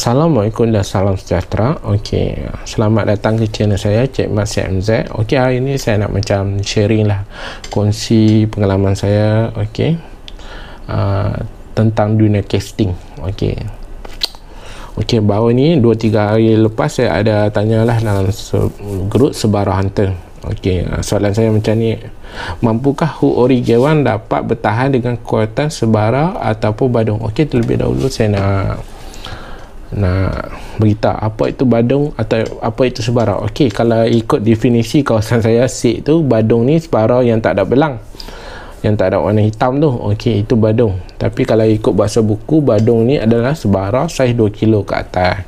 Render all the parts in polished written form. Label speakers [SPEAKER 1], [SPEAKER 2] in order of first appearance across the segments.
[SPEAKER 1] Assalamualaikum dan salam sejahtera. Okey, selamat datang ke channel saya, Cik Mat CMZ. Okey, hari ni saya nak macam sharing lah, kongsi pengalaman saya, okey, tentang dunia casting. Okey, baru ni 2-3 hari lepas saya ada tanyalah dalam grup Sebara Hunter. Okey, soalan saya macam ni: mampukah Hook Ori G1 dapat bertahan dengan kekuatan Sebara ataupun Badung? Okey, terlebih dahulu saya nak beritahu apa itu Badung atau apa itu Sebara. Okey, kalau ikut definisi kawasan saya, SIG tu, Badung ni Sebara yang tak ada belang, yang tak ada warna hitam tu. Okey, itu Badung. Tapi kalau ikut bahasa buku, Badung ni adalah Sebara saiz 2 kilo ke atas.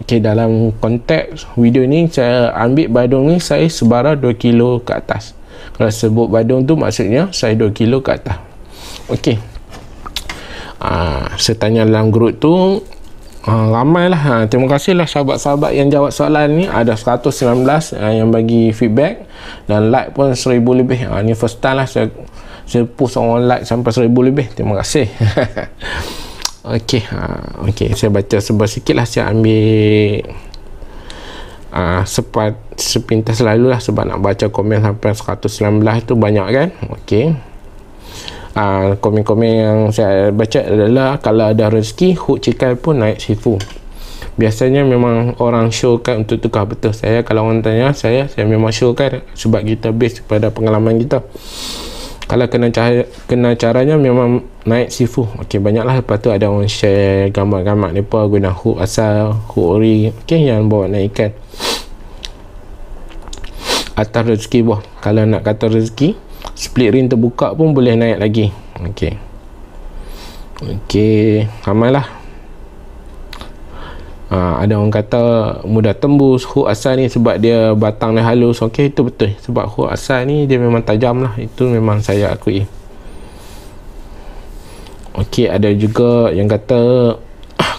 [SPEAKER 1] Okey, dalam konteks video ni saya ambil Badung ni saiz Sebara 2 kilo ke atas. Kalau sebut Badung tu maksudnya saiz 2 kilo ke atas. Okey, saya tanya dalam grup tu, ramailah. Terima kasihlah sahabat-sahabat yang jawab soalan ni. Ada 119 yang bagi feedback, dan like pun 1000 lebih. Ni first time lah saya post orang like sampai 1000 lebih. Terima kasih. Okey, saya baca sikit lah. Saya ambil sepintas lalu lah, sebab nak baca komen sampai 119 tu banyak kan. Okey, komen-komen yang saya baca adalah, kalau ada rezeki Hook Cikai pun naik sifu. Biasanya memang orang showkan untuk tukar. Betul, saya kalau orang tanya saya memang showkan, sebab kita base pada pengalaman kita. Kalau kena caranya memang naik sifu. Okey, banyaklah. Lepas tu ada orang share gambar-gambar mereka guna hook asal, Hook Ori, okey, yang bawa naik ikan. Atas rezeki buah, kalau nak kata rezeki, split ring terbuka pun boleh naik lagi. Okey, ramailah. Ada orang kata mudah tembus hook asal ni sebab dia batang dia halus. Okey, itu betul, sebab hook asal ni dia memang tajam lah. Itu memang saya akui. Okey, ada juga yang kata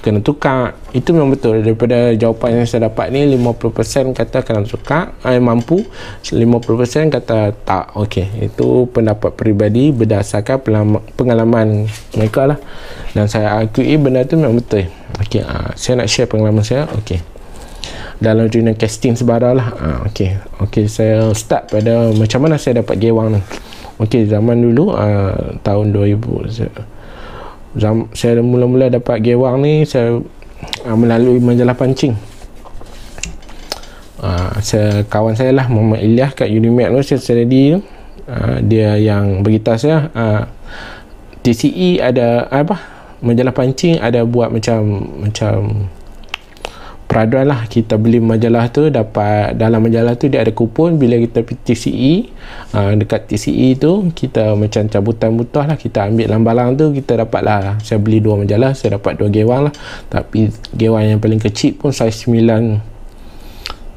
[SPEAKER 1] kena tukar. Itu memang betul. Daripada jawapan yang saya dapat ni, 50% kata kena tukar, mampu, 50% kata tak. Okey, itu pendapat peribadi berdasarkan pengalaman mereka lah, dan saya akui benda tu memang betul. Okey, saya nak share pengalaman saya. Okey, dalam dunia casting Sebara lah. Okey, saya start pada macam mana saya dapat gewang ni. Okey, zaman dulu tahun 2000 saya mula-mula dapat gewang ni, saya melalui majalah pancing. Kawan saya lah, Muhammad Ilyas, kat Unimed tu saya study tu, dia yang beritahu saya TCE ada majalah pancing ada buat macam peraduan lah. Kita beli majalah tu, dapat dalam majalah tu dia ada kupon. Bila kita pergi TCE, dekat TCE tu kita macam cabutan butah lah, kita ambil lambalang tu, kita dapat lah. Saya beli 2 majalah, saya dapat 2 gewang lah. Tapi gewang yang paling kecil pun saiz 9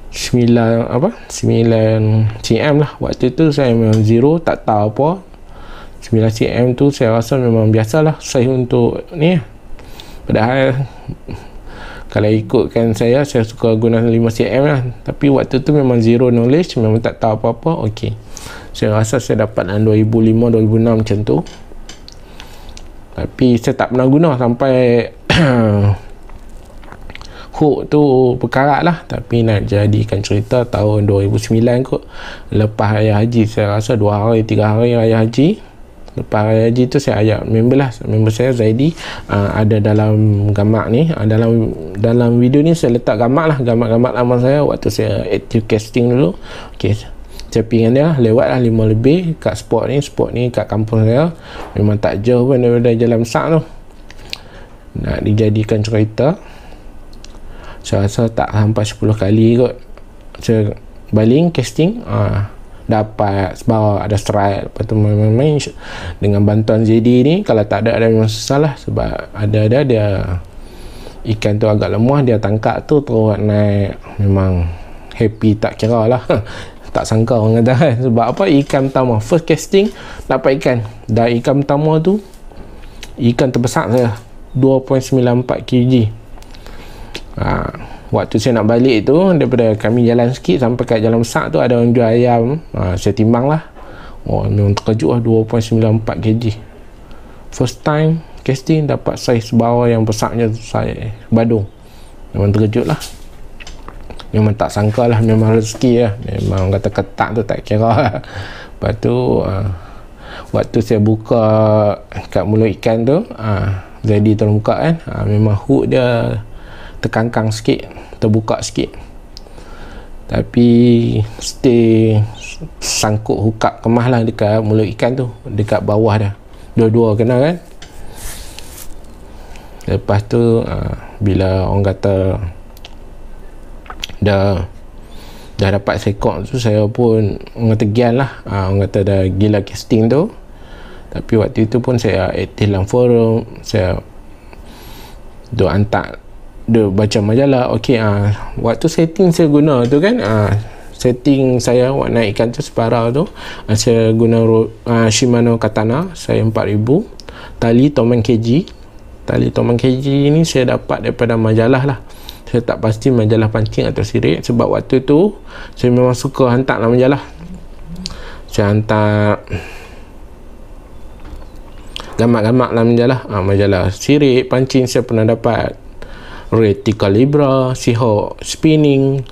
[SPEAKER 1] cm lah. Waktu tu saya memang zero, tak tahu apa. 9 cm tu saya rasa memang biasalah saiz untuk ni. Padahal kalau ikutkan saya suka guna 5 cm lah. Tapi waktu tu memang zero knowledge, memang tak tahu apa-apa. Okey, saya rasa saya dapat dalam 2005-2006 macam tu. Tapi saya tak pernah guna sampai hook tu berkarat lah. Tapi nak jadikan cerita, tahun 2009 kot, lepas Raya Haji, saya rasa 2 hari 3 hari Raya Haji. Lepas Raya Haji tu saya ajak member saya Zaidi, ada dalam gambar ni, dalam video ni saya letak gambar lama saya waktu saya active casting dulu. Okey, saya pergi dengan dia, lewat lah 5 lebih kat spot ni kat kampung saya, memang tak jauh pun daripada Jalan Besar tu. Nak dijadikan cerita, saya rasa tak sampai 10 kali kot saya baling casting, dapat sebab ada strike. Lepas tu main dengan bantuan ZD ni. Kalau tak ada memang susah lah, sebab ada dia ikan tu agak lemah, dia tangkap tu terus naik. Memang happy tak kira lah. Tak sangka orang kata kan. Sebab apa, ikan pertama, first casting dapat ikan. Dan ikan pertama tu ikan terbesar saya, 2.94 kg. Waktu saya nak balik tu, daripada kami jalan sikit sampai kat Jalan Besar tu ada orang jual ayam. Saya timbang lah. Memang terkejut lah, 2.94 kg. First time casting dapat saiz bawah yang besarnya saya Badung. memang terkejut lah, memang tak sangka lah, memang rezeki lah, memang kata ketak tu tak kira lah. Lepas tu waktu saya buka kat mulut ikan tu, jadi terbuka kan, memang hook dia terkangkang sikit, terbuka sikit, tapi stay sangkut hukap kemas lah dekat mulut ikan tu, dekat bawah dah, dua-dua kena kan. Lepas tu bila orang kata dah dapat sekok tu, saya pun orang kata gian lah, orang kata dah gila casting tu. Tapi waktu itu pun saya aktif dalam forum, saya hantar, baca majalah. Okey, waktu setting saya guna tu kan, setting saya warna ikan tu separau tu, saya guna Shimano Katana saya 4000, tali Toman KG. Tali Toman KG ni saya dapat daripada majalah lah. Saya tak pasti majalah pancing atau sirik, sebab waktu tu saya memang suka hantar lah majalah. Saya hantar gamak-gamak lah majalah sirik, pancing. Saya pernah dapat Retica Libra, Seahawk Spinning,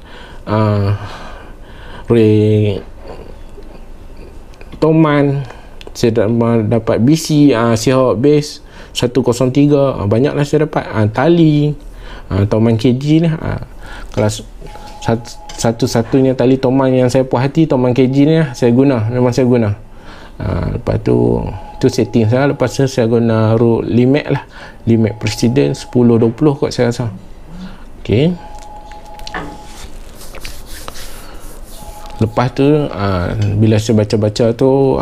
[SPEAKER 1] Toman. Saya dapat BC, Seahawk Base 103, banyaklah saya dapat. Tali Toman KG ni, kalau satu-satunya tali Toman yang saya puas hati, Toman KG ni lah, saya guna, memang saya guna. Lepas tu setting saya. Lepas tu saya guna Limax lah, Limax President 10-20 kot saya rasa. ok, lepas tu bila saya baca-baca tu,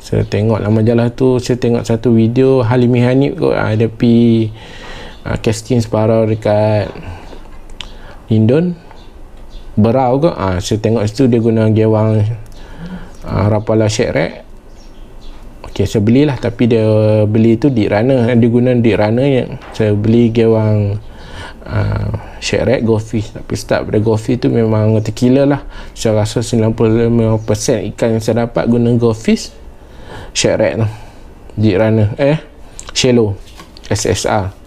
[SPEAKER 1] saya tengok lah majalah tu, saya tengok satu video Halimi Hanif kot, dia pergi casting separuh dekat Indon Berau kot. Saya tengok situ dia guna gewang Rapala Shake Rack. ok, saya belilah, tapi dia beli tu deep runner, dia guna deep runner yang saya beli gewang Shake Rack Goldfish. Tapi start pada Goldfish tu memang terkila lah. Saya rasa 95% ikan yang saya dapat guna Goldfish Shake Rack tu, deep runner, shallow SSR.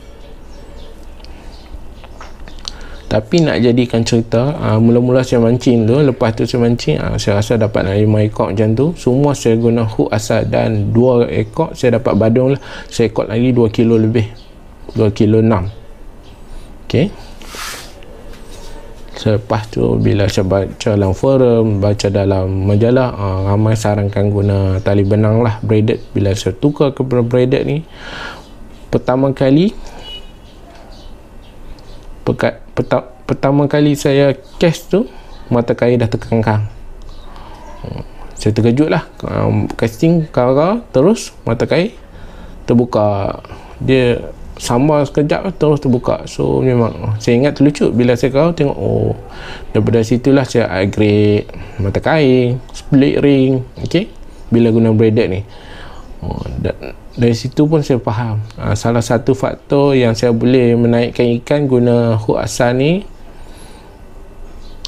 [SPEAKER 1] Tapi nak jadikan cerita, mula-mula saya mancing tu, lepas tu saya mancing, saya rasa dapat 5 ekor macam tu. Semua saya guna hook asal, dan 2 ekor saya dapat badung lah. Seekor lagi 2 kilo lebih, 2 kilo 6. ok, selepas tu bila saya baca dalam forum, baca dalam majalah, ramai sarankan guna tali benang lah, braided. Bila saya tukar ke braided ni, pertama kali saya cast tu, mata kail dah terkangkang. Saya terkejut lah, casting kara, terus mata kail terbuka, dia sambar sekejap terus terbuka. So memang saya ingat terlucut bila saya kau tengok, daripada situlah saya upgrade mata kail, split ring. ok, bila guna braided ni, dari situ pun saya faham salah satu faktor yang saya boleh menaikkan ikan guna hook asal ni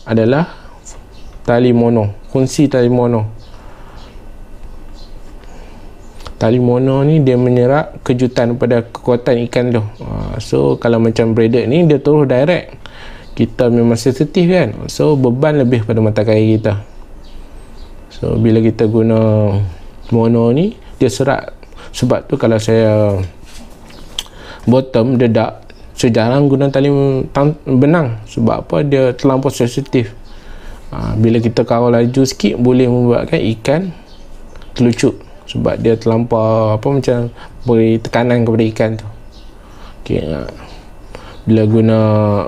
[SPEAKER 1] adalah tali mono, kunci tali mono. Tali mono ni dia menyerap kejutan pada kekuatan ikan tu. So kalau macam braided ni dia terus direct, kita memang sensitif kan, so beban lebih pada mata kail kita. So bila kita guna mono ni, dia serat. Sebab tu kalau saya bottom dedak, saya jarang guna tali benang. Sebab apa? Dia terlampau sensitif. Bila kita kawal laju sikit, boleh membuatkan ikan terlucut, sebab dia terlampau macam beri tekanan kepada ikan tu. ok, bila guna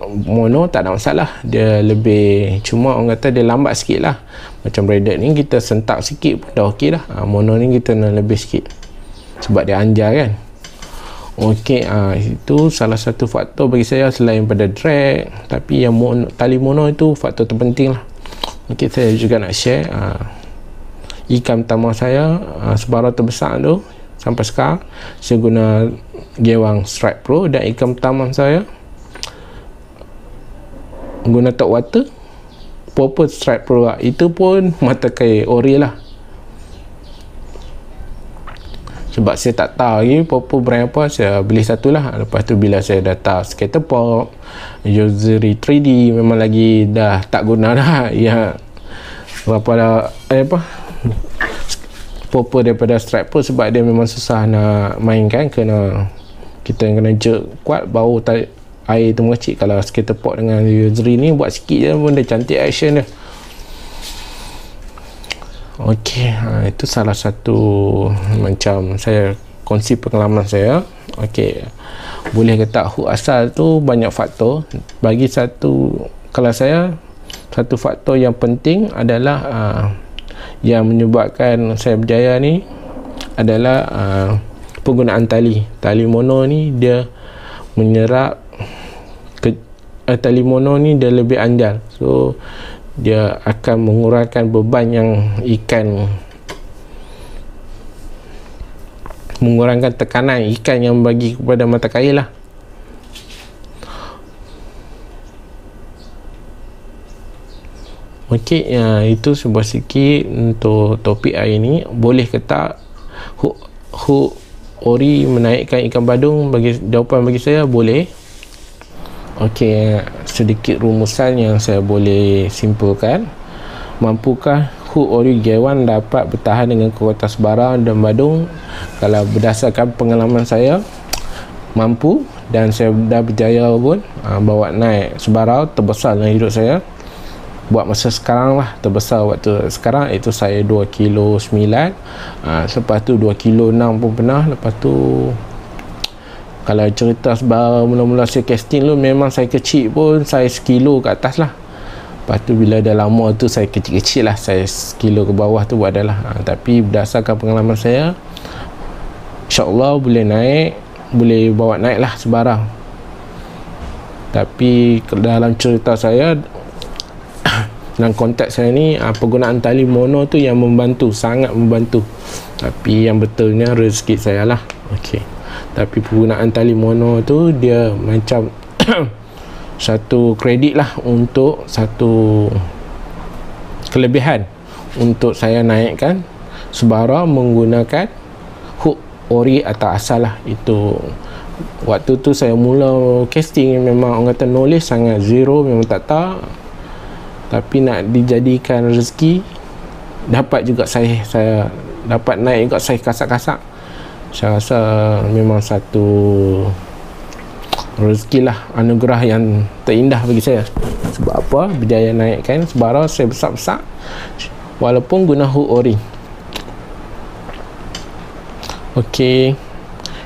[SPEAKER 1] mono tak ada masalah, dia lebih, cuma orang kata dia lambat sikit lah. Macam braided ni kita sentak sikit pun dah ok dah. Mono ni kita nak lebih sikit sebab dia anjar kan. ok, itu salah satu faktor bagi saya selain pada drag. Tapi yang tali mono itu faktor terpenting lah. ok, saya juga nak share ikan pertama saya, sebarang terbesar tu sampai sekarang saya guna gewang Strike Pro. Dan ikan pertama saya guna top water proper Strike Pro lah. Itu pun mata kail ori lah. sebab saya tak tahu lagi apa brand apa. Saya beli satu lah. Lepas tu bila saya dah tahu Skatapop, Yozuri 3D memang lagi dah tak guna dah ya, berapa dah apa daripada striper, sebab dia memang susah nak mainkan, kena kita kena jerk kuat baru air tu mengecik. Kalau Skatapop dengan Yozuri ni buat sikit je pun dia cantik action dia. Okey, itu salah satu macam saya kongsi pengalaman saya. Okey, boleh kata hook asal tu banyak faktor. Bagi kalau saya, satu faktor yang penting adalah yang menyebabkan saya berjaya ni adalah penggunaan tali mono ni. Dia menyerap tali mono ni dia lebih andal, so dia akan mengurangkan beban yang mengurangkan tekanan ikan yang bagi kepada mata kail lah. Okey, itu sebuah sikit untuk topik hari ni. Boleh kata hook ori menaikkan ikan badung? Jawapan bagi saya boleh. Okey, sedikit rumusan yang saya boleh simpulkan. Mampukah hook ori Gear 1 dapat bertahan dengan kekuatan sebarau dan badung? Kalau berdasarkan pengalaman saya, mampu, dan saya dah berjaya pun bawa naik sebarau terbesar dalam hidup saya. Buat masa sekarang lah, terbesar waktu sekarang itu saya 2 kilo 9, lepas tu 2 kilo 6 pun pernah. Lepas tu kalau cerita sebab mula-mula saya casting tu, memang saya kecil pun saya sekilo ke atas lah. Lepas tu bila dah lama tu saya kecil-kecil lah, saya sekilo ke bawah tu adalah. Tapi berdasarkan pengalaman saya, insyaAllah boleh naik, boleh bawa naik lah sebarang. Tapi dalam cerita saya, dalam konteks saya ni, penggunaan tali mono tu yang membantu, sangat membantu. Tapi yang betulnya rezeki saya lah. Okey, tapi penggunaan tali mono tu dia macam satu kredit lah, untuk satu kelebihan untuk saya naikkan sebarau menggunakan hook ori atau asal lah. Itu waktu tu saya mula casting, memang orang kata knowledge sangat zero, memang tak tahu. Tapi nak dijadikan rezeki, dapat juga saya dapat naik juga saya kasak-kasak. Saya rasa memang satu rezeki lah, anugerah yang terindah bagi saya. Sebab apa? Berjaya naikkan sebarau saya besar-besar walaupun guna hook ori. Okey,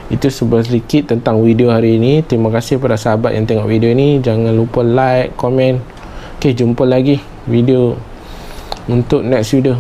[SPEAKER 1] itu sebuah sedikit tentang video hari ini. Terima kasih kepada sahabat yang tengok video ni. Jangan lupa like, komen. Okey, jumpa lagi video untuk next video.